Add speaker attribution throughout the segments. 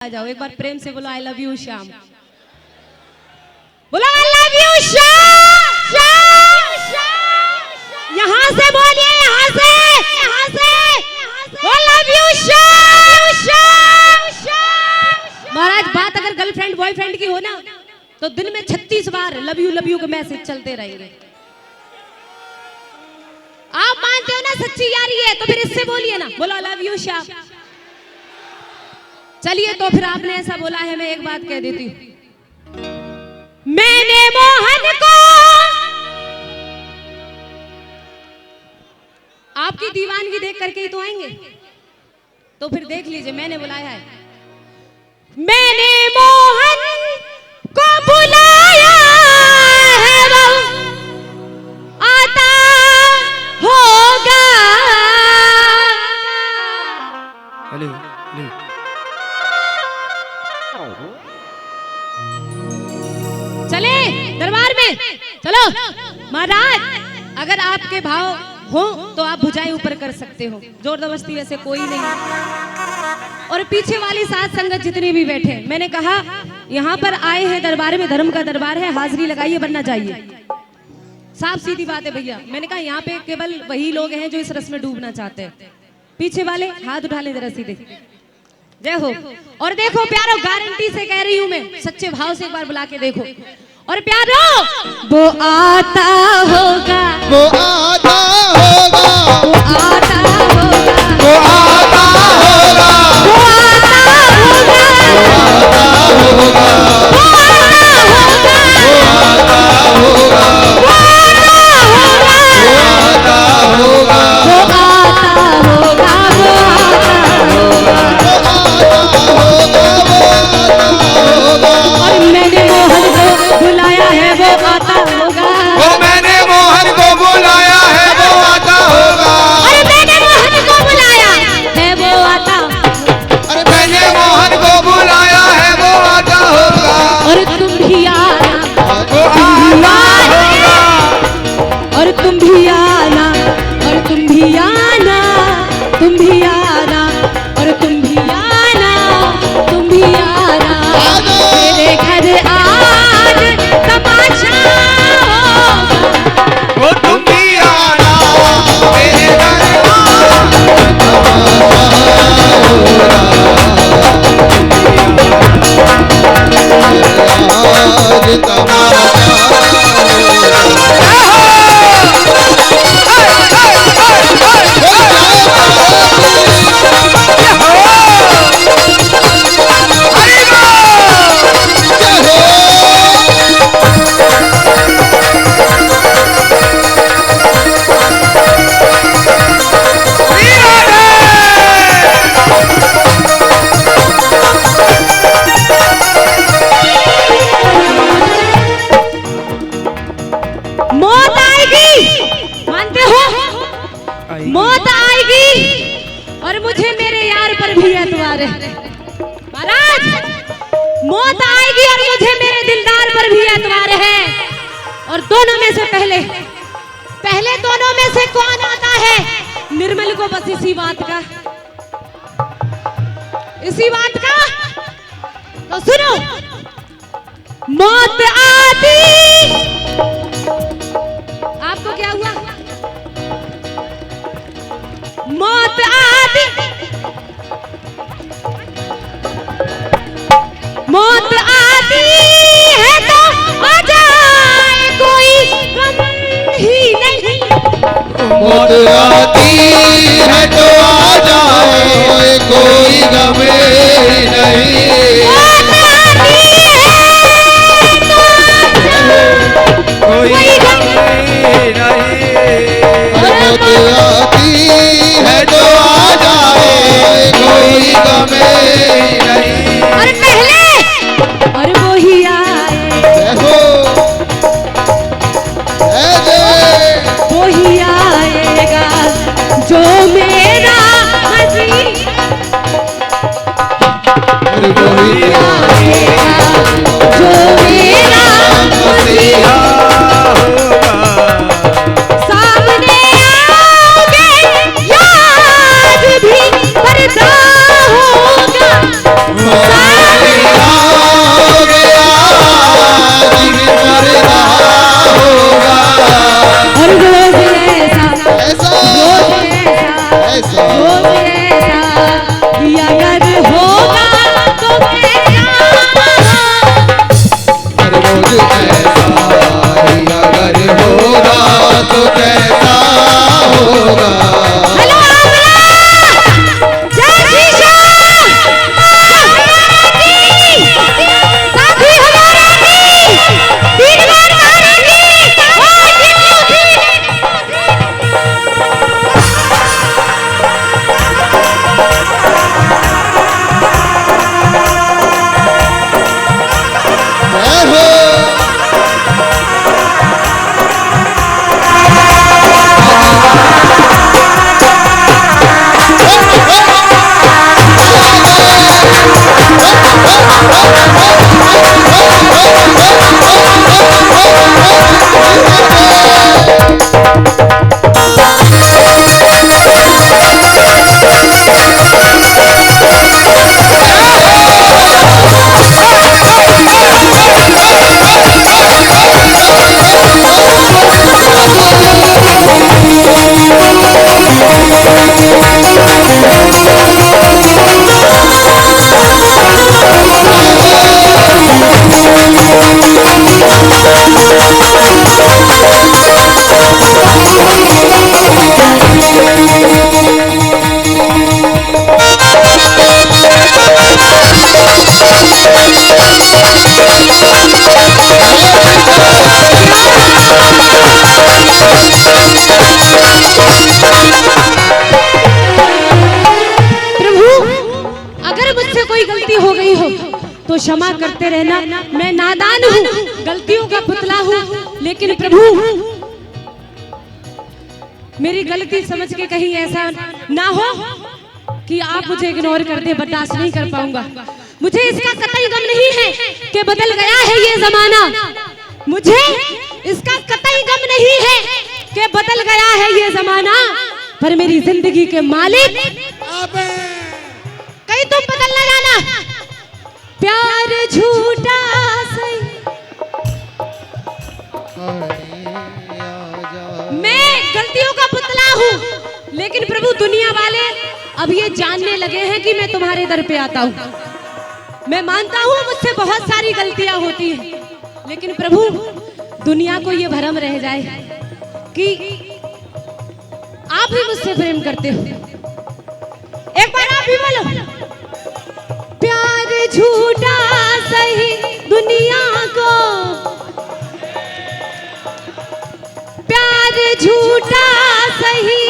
Speaker 1: आ जाओ एक बार प्रेम से बोलो आई लव यू श्याम। बोलो आई लव यू श्याम। यहाँ से बोलिए, यहाँ से आई लव यू श्याम। महाराज बात अगर गर्लफ्रेंड बॉयफ्रेंड की हो ना तो दिन में 36 बार लव यू के मैसेज चलते रहेंगे। आप मानते हो ना सच्ची यारी है तो फिर इससे बोलिए ना, बोलो आई लव यू श्याम। चलिए तो फिर आपने ऐसा बोला है, मैं एक बात कह देती हूँ। मैंने मोहन को आपकी दीवानगी देख करके ही तो आएंगे, तो फिर देख लीजिए मैंने बुलाया है। मैंने मोहन को बुलाया है, वो आता होगा। चले दरबार में, चलो। महाराज अगर आपके भाव हो तो आप भुजाएं ऊपर कर सकते हो, जोर जबरदस्ती वैसे कोई नहीं। और पीछे वाली साथ संगत जितने भी बैठे, मैंने कहा यहाँ पर आए हैं दरबार में, धर्म का दरबार है, हाजिरी लगाइए बनना चाहिए। साफ सीधी बात है भैया। मैंने कहा यहाँ पे केवल वही लोग हैं जो इस रस में डूबना चाहते हैं। पीछे वाले हाथ उठा ले जरा सीधे, जय हो। और देखो प्यारो, गारंटी से कह रही हूं मैं, सच्चे भाव से एक बार बुला के देखो। और प्यारो वो आता होगा, वो आता होगा, वो आता होगा, वो आता होगा, वो आता होगा, वो आता होगा, वो आता होगा, वो आता होगा, वो आता होगा, और मैंने मोहन को बुलाया है वो आता होगा, वो मैंने मोहन को बुलाया है वो आता होगा, अरे मैंने मोहन को बुलाया है वो आता, अरे मैंने मोहन को बुलाया है वो आता होगा, और तुम भी आना, वो आता होगा, और तुम भी आना, और तुम भी आना, तुम भी आना, और तुम भी आना, तुम भी आना मेरे घर आज तमाशा होगा, वो तुम भी आना मेरे घर आज तमाशा मौत आएगी और मुझे मेरे यार पर भी एतबार है। महाराज मौत आएगी और मुझे मेरे दिलदार पर भी एतबार है। और दोनों में से पहले दोनों में से कौन आता है? निर्मल को बस इसी बात का तो सुनो। मौत आती, आपको क्या हुआ? मौत आती, मौत आती है तो आ जाए, कोई गम ही नहीं। मौत आती है तो आ जाए, कोई गम ही नहीं। मौत आती है तो कोई गम ही नहीं। मौत आती है तो आ जाए, कोई गम नहीं। और पहले और वो ही आए, वो ही आएगा जो मेरा हंसी, वो ही आएगा जो मेरा मसीहा होगा। सामने आओगे याद भी करता होगा। तो क्षमा करते रहना। मैं नादान हूँ, गलतियों का पुतला हूँ, लेकिन प्रभु मेरी गलती समझ के कहीं ऐसा ना हो कि आप मुझे इग्नोर कर दे। बर्दाश्त नहीं कर पाऊंगा। मुझे इसका कतई गम नहीं है कि बदल गया है ये जमाना। मुझे इसका कतई गम नहीं है कि बदल गया है ये जमाना, पर मेरी जिंदगी के मालिक कहीं तुम बदल न जाना। प्यार झूठा सही, मैं गलतियों का पुतला हूँ, लेकिन प्रभु दुनिया वाले अब ये जानने लगे हैं कि मैं तुम्हारे दर पे आता हूँ। मैं मानता हूँ मुझसे बहुत सारी गलतियां होती हैं, लेकिन प्रभु दुनिया को ये भ्रम रह जाए कि आप ही मुझसे प्रेम करते हो। एक बार आप भी बोलो, प्यार झूठा सही दुनिया को, प्यार झूठा सही,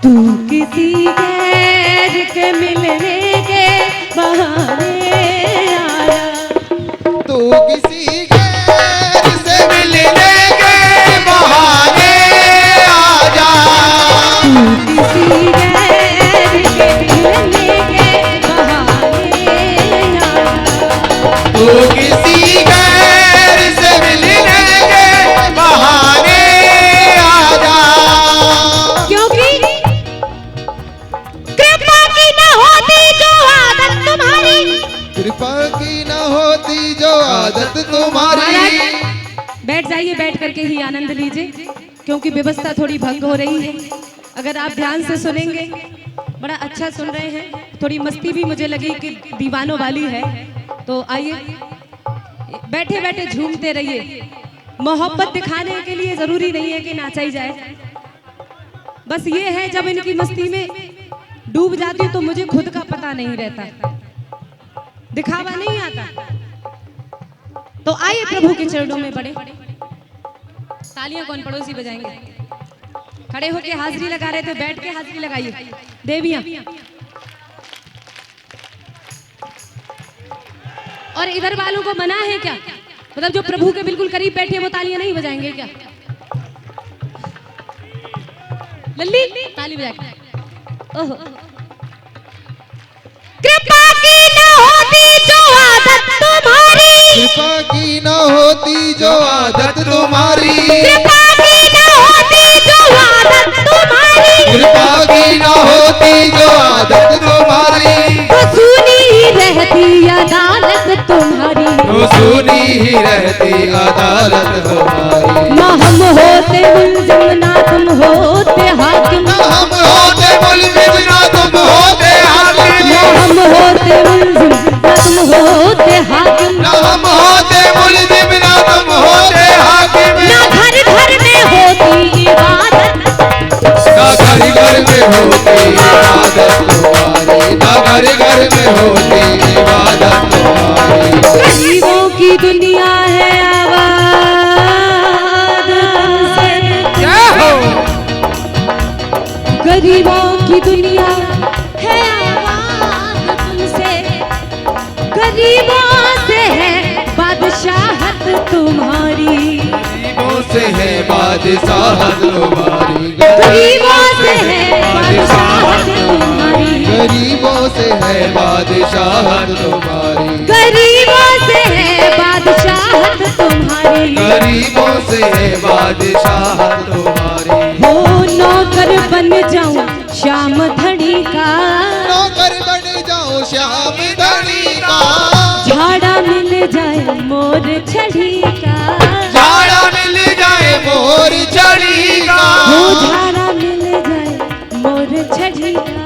Speaker 1: तू किसी गैर के मिलने के बहाने आया,
Speaker 2: तू किसी गैर से मिलने के बहाने आजा,
Speaker 1: तू किसी गैर के मिलने के बहाने आया,
Speaker 2: तू किसी गैर से मिलने के बहाने आजा,
Speaker 1: क्योंकि कृपा की न होती जो आदत तुम्हारी,
Speaker 2: कृपा की न होती जो आदत तुम्हारी।
Speaker 1: बैठ जाइए, बैठ करके ही आनंद लीजिए, क्योंकि व्यवस्था थोड़ी भंग हो रही है। अगर आप ध्यान से सुनेंगे, बड़ा अच्छा सुन रहे हैं, थोड़ी मस्ती भी मुझे लगी कि दीवानों वाली है। तो आइए, बैठे बैठे झूमते रहिए। मोहब्बत दिखाने के लिए जरूरी नहीं है कि नाचा ही जाए। बस ये है, जब इनकी मस्ती में डूब जाती तो मुझे खुद का पता नहीं रहता, दिखावा नहीं आता। तो आइए प्रभु के चरणों में पड़े। तालियां कौन पड़ोसी बजाएंगे? खड़े होके हाजिरी लगा रहे थे, बैठ के हाजिरी लगाइए। देवियां और इधर वालों को मना है क्या? मतलब जो प्रभु के बिल्कुल करीब बैठे वो तालियां नहीं बजाएंगे क्या? लल्ली ताली बजा के। ओहो, कृपा की न होती जो आदत तुम्हारी,
Speaker 2: कृपा की न होती जो आदत तुम्हारी,
Speaker 1: कृपा की न होती जो आदत तुम्हारी,
Speaker 2: कृपा की न होती जो आदत तुम्हारी,
Speaker 1: तो सुनी ही रहती अदालत तुम्हारी,
Speaker 2: तो सुनी ही रहती अदालत तुम्हारी।
Speaker 1: ना हम होते मुल्जिम ना तुम होते हाकिम,
Speaker 2: ना हम होते मुल्जिम ना तुम होते हाकिम,
Speaker 1: ना हम होते मुल्जिम ना तुम होते हाकिम,
Speaker 2: ना हम होते मुल्जिम ना तुम होते हाकिम,
Speaker 1: ना घर घर में होती इबादत,
Speaker 2: ना घर घर में होती इबादत तुम्हारी, ना घर घर में होती इबादत तुम्हारी।
Speaker 1: गरीबों की दुनिया है आबाद तुमसे,
Speaker 2: क्या हो?
Speaker 1: गरीबों की दुनिया है आबाद तुमसे, गरीबों से है बादशाहत तुम्हारी,
Speaker 2: गरीबों से है बादशाहत तुम्हारी,
Speaker 1: गरीबों से है बादशाहत तुम्हारी,
Speaker 2: गरीबों से है बादशाहत तुम्हारी,
Speaker 1: गरीबों से है बादशाहत तुम्हारी।
Speaker 2: गरीबों से है बादशाह तुम्हारी।
Speaker 1: हो नौकर बन जाऊं श्याम धनी का,
Speaker 3: नौकर बन जाऊं श्याम धनी का,
Speaker 1: झाड़ा मिल जाए मोर छड़ी का,
Speaker 3: झाड़ा मिल जाए मोर छड़ी का,
Speaker 1: हो झाड़ा मिल जाए मोर छड़ी का,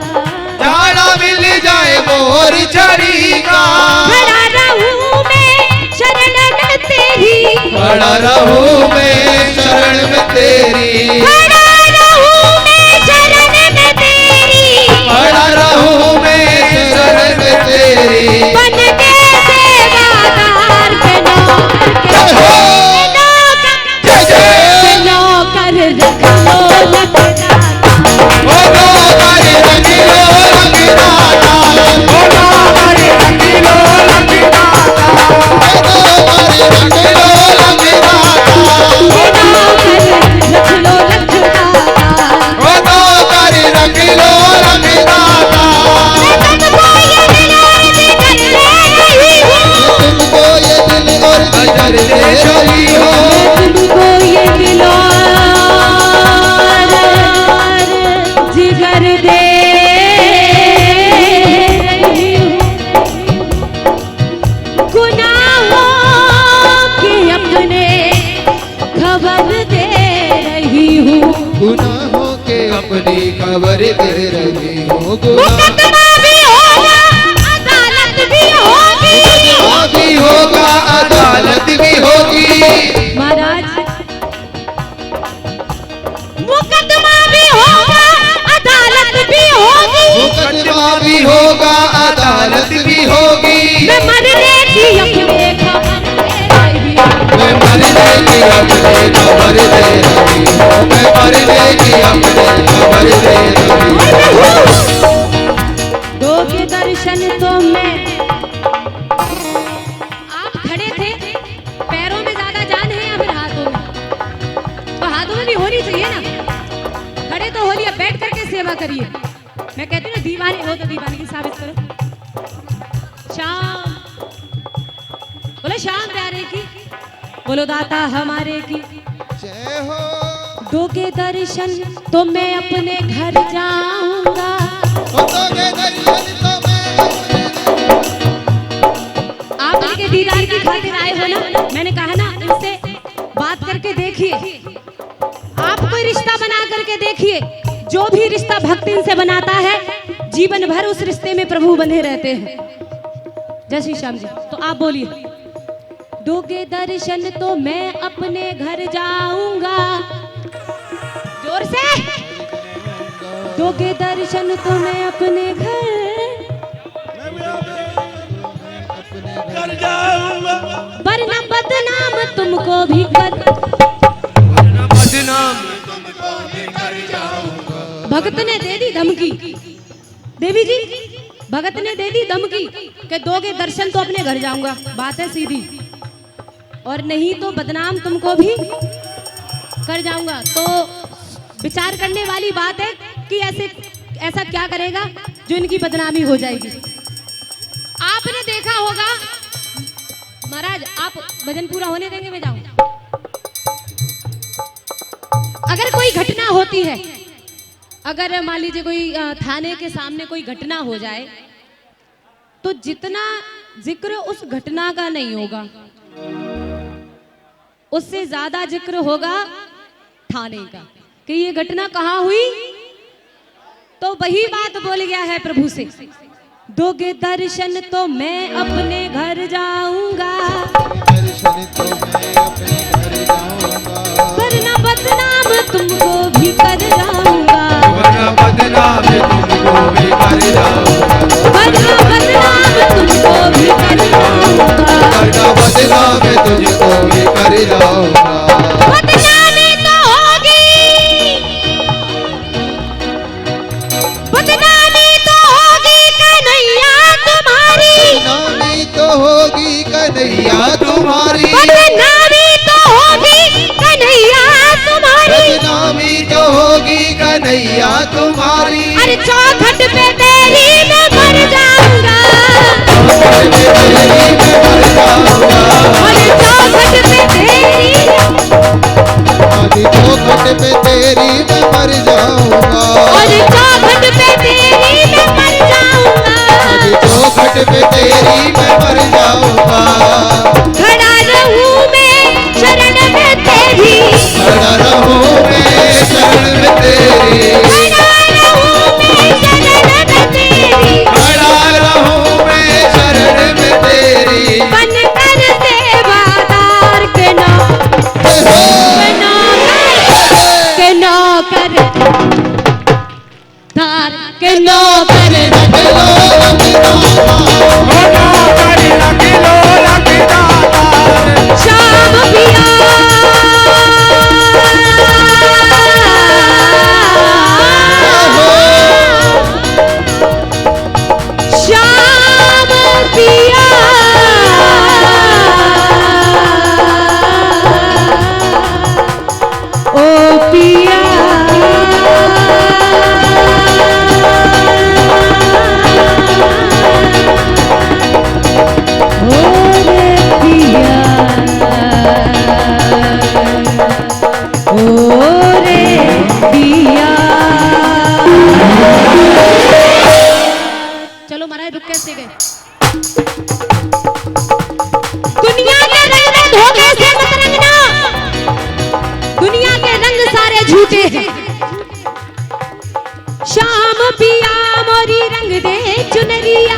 Speaker 3: झाड़ा मिल जाए मोर छड़ी का।
Speaker 1: खड़ा रहूं मैं शरण में तेरी,
Speaker 3: खड़ा रहूं मैं शरण में तेरी,
Speaker 1: खड़ा रहूं मैं शरण में तेरी,
Speaker 3: खड़ा रहूं मैं शरण में तेरी।
Speaker 1: बन के सेवादार के नौकर के नौकर रख लो लखदाता,
Speaker 3: ओ नौकर रख लो लखदाता, ओ नौकर रख लो लखदाता, ओ नौकर रख लो लखदाता,
Speaker 1: हे नौकर रख लो लखदाता,
Speaker 3: ओ नौकर रख लो लखदाता।
Speaker 1: तुमको ये दिल और
Speaker 3: अजर दे रही हो,
Speaker 1: तुमको ये दिल और जिगर दे रही हूँ, गुनाहों की अपने खबर दे रही हूँ,
Speaker 3: गुनाहों के अपनी खबर दे रही हो। गुनाह
Speaker 1: मुकदमा भी होगा अदालत भी होगी,
Speaker 3: भी होगा अदालत भी होगी,
Speaker 1: महाराज मुकदमा भी होगा अदालत भी होगी,
Speaker 3: मुकदमा भी होगा अदालत भी होगी।
Speaker 1: मैं मरने की अपने खबर दे रही हूँ,
Speaker 3: मैं मरने की अपनी खबर दे रही हूँ, मैं मरने की अपनी खबर दे रही हूँ।
Speaker 1: दो के दर्शन तो मैं, आप खड़े थे, पैरों में ज्यादा जान है या फिर हाथों में? तो हाथों में भी होनी चाहिए ना, खड़े तो हो लिया, बैठ करके सेवा करिए। मैं कहती हूँ ना, दीवाने हो तो दीवानगी साबित करो। शाम बोलो, शाम प्यारे की, बोलो दाता हमारे की।
Speaker 3: जय हो।
Speaker 1: दो के दर्शन तो मैं अपने घर जाऊंगा,
Speaker 3: दोगे दर्शन तो मैं
Speaker 1: आप इनके दीदार की खातिर आए हो ना, मैंने कहा ना इनसे बात करके देखिए, आप कोई रिश्ता बना करके देखिए, जो भी रिश्ता भक्त इनसे बनाता है जीवन भर उस रिश्ते में प्रभु बंधे रहते हैं। जय श्री श्याम जी। तो आप बोलिए, दोगे दर्शन तो मैं अपने घर जाऊंगा, जोर से, दोगे दर्शन तो मैं अपने घर वरना बदनाम तुमको भी कर,
Speaker 2: बदनाम
Speaker 1: भगत ने दे दी धमकी, देवी जी भगत ने दे दी धमकी कि दोगे दर्शन तो अपने घर जाऊंगा, बात है सीधी, और नहीं तो बदनाम तुमको भी कर जाऊंगा। तो विचार करने वाली बात है कि ऐसा क्या करेगा जो इनकी बदनामी हो जाएगी। आपने देखा होगा महाराज, आप भजन पूरा होने देंगे, मैं जाऊं। अगर कोई घटना होती है, अगर मान लीजिए कोई थाने के सामने कोई घटना हो जाए, तो जितना जिक्र उस घटना का नहीं होगा, उससे ज्यादा जिक्र होगा थाने का, कि ये घटना कहाँ हुई। तो वही बात बोल गया है प्रभु से, दोगे दर्शन तो मैं अपने घर जाऊंगा,
Speaker 3: दर्शन तो मैं अपने घर जाऊंगा,
Speaker 1: वरना बदनाम तुमको भी कर जाऊंगा,
Speaker 2: वरना बदनाम तुमको भी कर जाऊंगा,
Speaker 1: वरना बदनाम तुमको भी कर जाऊंगा,
Speaker 3: वरना बदनाम तुझको भी कर जाऊंगा।
Speaker 1: बदनामी तो होगी, बदनामी तो होगी कन्हैया तुम्हारी,
Speaker 3: बदनामी तो होगी कन्हैया तुम्हारी,
Speaker 1: बदनामी तो होगी कन्हैया तुम्हारी,
Speaker 3: बदनामी तो होगी कन्हैया तुम्हारी।
Speaker 1: अरे चौखट पे खड़ा रहूं मैं शरण में तेरी,
Speaker 3: खड़ा रहूं मैं शरण में तेरी,
Speaker 1: खड़ा रहूं मैं शरण में तेरी,
Speaker 3: खड़ा रहूं मैं शरण में तेरी,
Speaker 1: बनकर सेवादार के नौकर तार के नौकर शाम पिया शाम पिया ओ पिया ओ रे पिया ओ रे पिया। चलो महाराज रुक कैसे गए? दुनिया के रंग में धोखे से मत रंगना, दुनिया के रंग सारे झूठे हैं। शाम पिया मोरी रंग दे चुनरिया,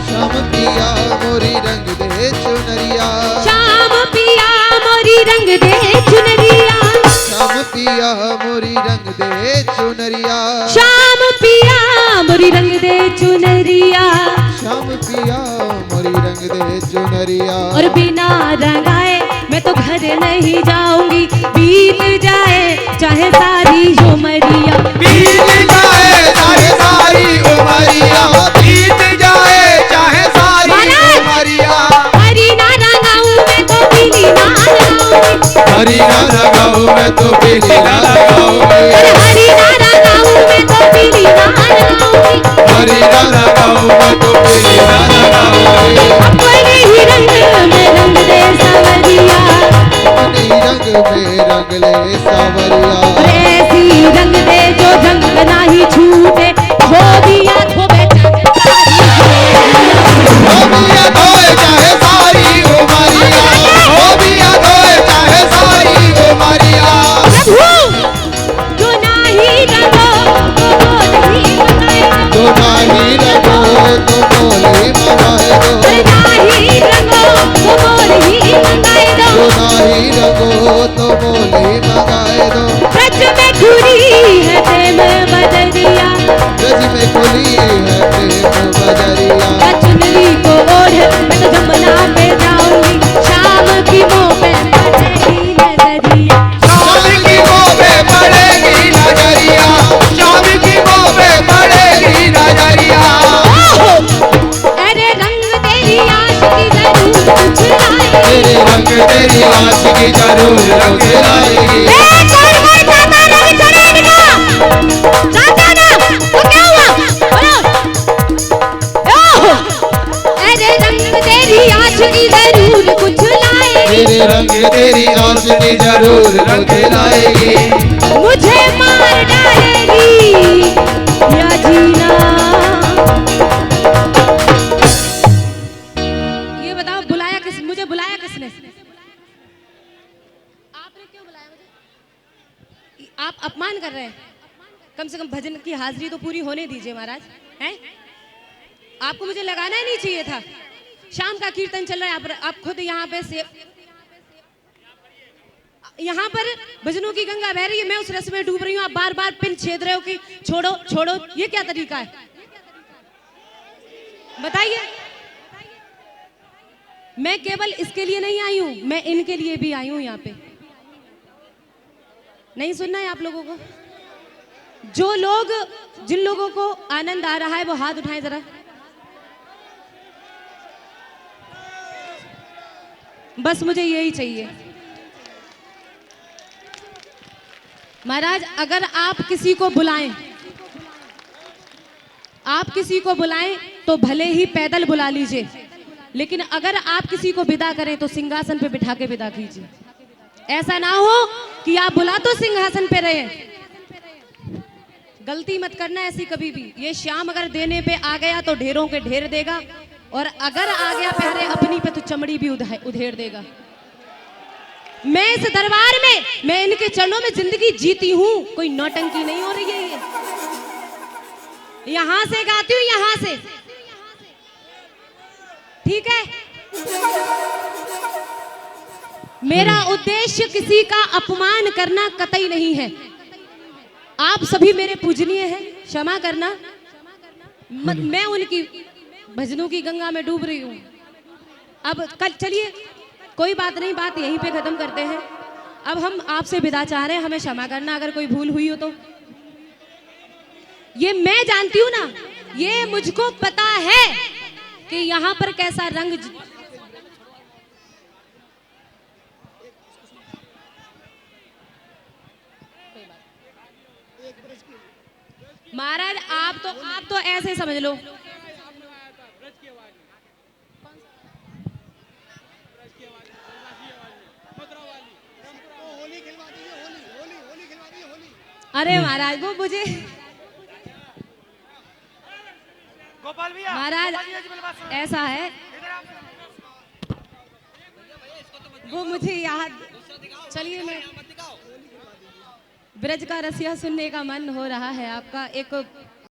Speaker 3: श्याम पिया मोरी रंग दे चुनरिया,
Speaker 1: शाम पिया मोरी रंग दे चुनरिया,
Speaker 3: श्याम पिया मोरी रंग दे चुनरिया,
Speaker 1: शाम पिया मोरी रंग दे चुनरिया,
Speaker 3: श्याम पिया मोरी रंग दे चुनरिया।
Speaker 1: और बिना रंगाए मैं तो घर नहीं जाऊंगी, बीत जाए चाहे सारी उमरिया,
Speaker 3: बीत जाए चाहे सारी उमरिया, बीत जाए चाहे सारी उमरिया।
Speaker 1: हरी ना रंगाऊं मैं तो पीली ना लगाऊंगी,
Speaker 3: हरी ना लगाऊं मैं तो पीली ना लगाऊंगी,
Speaker 1: हरी ना रंगाऊं मैं तो पीली ना लगाऊंगी,
Speaker 3: हरी ना लगाऊं मैं तो पीली ना लगाऊंगी।
Speaker 1: अपने ही रंग में रंग दे सावरिया,
Speaker 3: अपनी रंग में रंग ले सावरिया,
Speaker 1: और ऐसी रंग दे जो रंग ना ही छूटे, वो भी आंखों में
Speaker 3: धोबिया धोए चाहे सारी उमरिया, धोबिया धोए चाहे सारी उमरिया।
Speaker 1: प्रभु जो नाही रंगो तो बोल ही मनाए
Speaker 3: तो नाही रंगो तो बोल ही मनाए दो,
Speaker 1: तो नाही रंगो तो बोल ही मंगाए दो,
Speaker 3: तो नाही रंगो तो बोल ही मंगाए दो।
Speaker 1: ब्रज में खुली है प्रेम बदरिया,
Speaker 3: ब्रज में खुली है प्रेम बजरिया,
Speaker 1: चुनरी को ओढ़ मैं तो जमुना पे जाऊंगी, शाम की मोह पे पड़ेगी नजरिया,
Speaker 3: शाम की मोह पे पड़ेगी नजरिया, शाम की मोह पे पड़ेगी नजरिया।
Speaker 1: ओहो! अरे रंग तेरी आशिकी जरूर कुछ लाएगी,
Speaker 3: तेरे रंग तेरी आशिकी जरूर रंग लाएगी।
Speaker 1: अरे रंग तेरी आशिकी जरूर कुछ लाएगी,
Speaker 3: तेरे रंग तेरी आशिकी जरूर रंग लाएगी।
Speaker 1: मुझे मार डालेगी या जीना। ये बताओ बुलाया किस, मुझे बुलाया किसने? आपने क्यों बुलाया मुझे? आप अपमान कर रहे हैं। कम से कम भजन की हाजिरी तो पूरी होने दीजिए महाराज, हैं? आपको मुझे लगाना ही नहीं चाहिए था। शाम का कीर्तन चल रहा है, आप खुद यहाँ पे यहाँ पर भजनों की गंगा बह रही है, मैं उस रस में डूब रही हूँ, आप बार बार पिन छेद रहे हो कि छोड़ो छोड़ो, ये क्या तरीका है? बताइए। मैं केवल इसके लिए नहीं आई हूँ, मैं इनके लिए भी आई हूँ यहाँ पे। नहीं सुनना है आप लोगों को? जो लोग, जिन लोगों को आनंद आ रहा है वो हाथ उठाएं जरा। बस मुझे यही चाहिए महाराज। अगर आप किसी को बुलाएं, आप किसी को बुलाएं तो भले ही पैदल बुला लीजिए, लेकिन अगर आप किसी को विदा करें तो सिंहासन पे बिठा के विदा कीजिए। ऐसा ना हो कि आप बुला तो सिंहासन पे रहे, गलती मत करना ऐसी कभी भी। ये श्याम अगर देने पे आ गया तो ढेरों के ढेर देगा, और अगर आ गया प्यारे अपनी पे तो चमड़ी भी उधेड़ देगा। मैं इस दरबार में, मैं इनके चरणों में जिंदगी जीती हूँ, कोई नौटंकी नहीं हो रही है ये। यहां से गाती हूँ, यहां से, ठीक है। मेरा उद्देश्य किसी का अपमान करना कतई नहीं है। आप सभी मेरे पूजनीय हैं, क्षमा करना। मैं उनकी भजनों की गंगा में डूब रही हूं। अब कल चलिए, कोई बात नहीं, बात यहीं पे खत्म करते हैं। अब हम आपसे विदा चाह रहे हैं, हमें क्षमा करना अगर कोई भूल हुई हो तो। ये मैं जानती हूँ ना, ये मुझको पता है कि यहाँ पर कैसा रंग। महाराज आप तो ऐसे समझ लो। अरे महाराज वो मुझे, महाराज ऐसा है, वो मुझे याद। चलिए, मैं ब्रज का रसिया सुनने का मन हो रहा है आपका। एक